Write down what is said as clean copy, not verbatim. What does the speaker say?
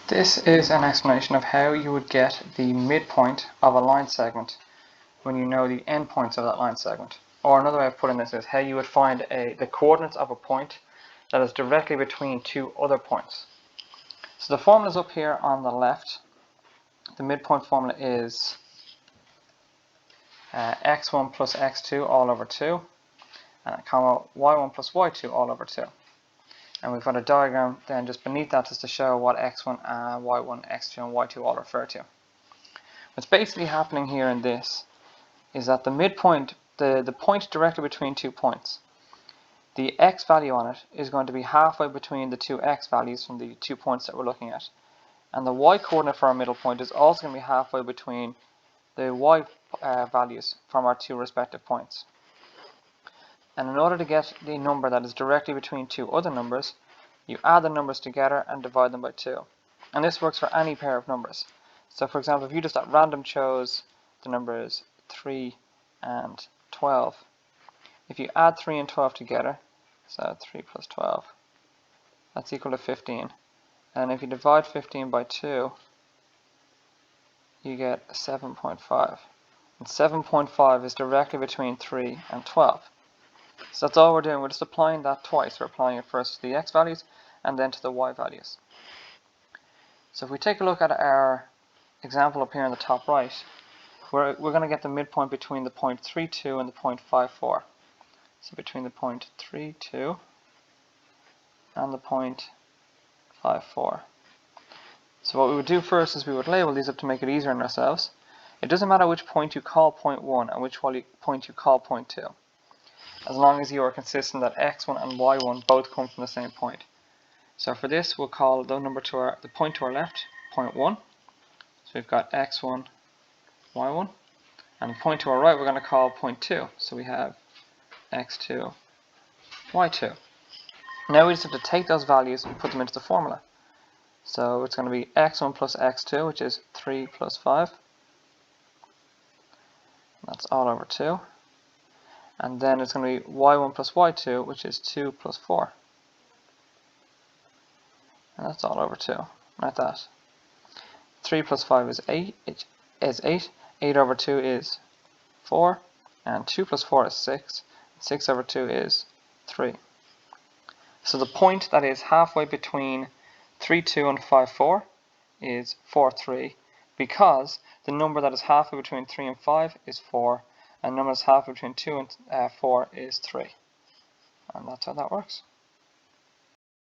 This is an explanation of how you would get the midpoint of a line segment when you know the endpoints of that line segment. Or another way of putting this is how you would find the coordinates of a point that is directly between two other points. So the formula is up here on the left. The midpoint formula is x1 plus x2 all over 2, and comma y1 plus y2 all over 2. And we've got a diagram then just beneath that just to show what x1, y1, x2 and y2 all refer to. What's basically happening here in this is that the midpoint, the point directly between 2 points, the x value on it is going to be halfway between the two x values from the 2 points that we're looking at. And the y coordinate for our middle point is also going to be halfway between the y values from our 2 respective points. And in order to get the number that is directly between 2 other numbers, you add the numbers together and divide them by 2. And this works for any pair of numbers. So for example, if you just at random chose the numbers 3 and 12, if you add 3 and 12 together, so 3 plus 12, that's equal to 15. And if you divide 15 by 2, you get 7.5. And 7.5 is directly between 3 and 12. So that's all we're doing. We're just applying that twice. We're applying it first to the x values and then to the y values. So if we take a look at our example up here in the top right, we're going to get the midpoint between the point 32 and the point 54. So between the point 32 and the point 54. So what we would do first is we would label these up to make it easier on ourselves. It doesn't matter which point you call point 1 and which point you call point 2, as long as you are consistent that x1 and y1 both come from the same point. So for this, we'll call the point to our left point 1. So we've got x1, y1. And the point to our right, we're going to call point 2. So we have x2, y2. Now we just have to take those values and put them into the formula. So it's going to be x1 plus x2, which is 3 plus 5. That's all over 2. And then it's going to be y1 plus y2, which is 2 plus 4. And that's all over 2, like that. 3 plus 5 is 8. 8 over 2 is 4. And 2 plus 4 is 6. 6 over 2 is 3. So the point that is halfway between 3, 2 and 5, 4 is 4, 3, because the number that is halfway between 3 and 5 is 4, and the number that's halfway between 2 and 4 is 3. And that's how that works.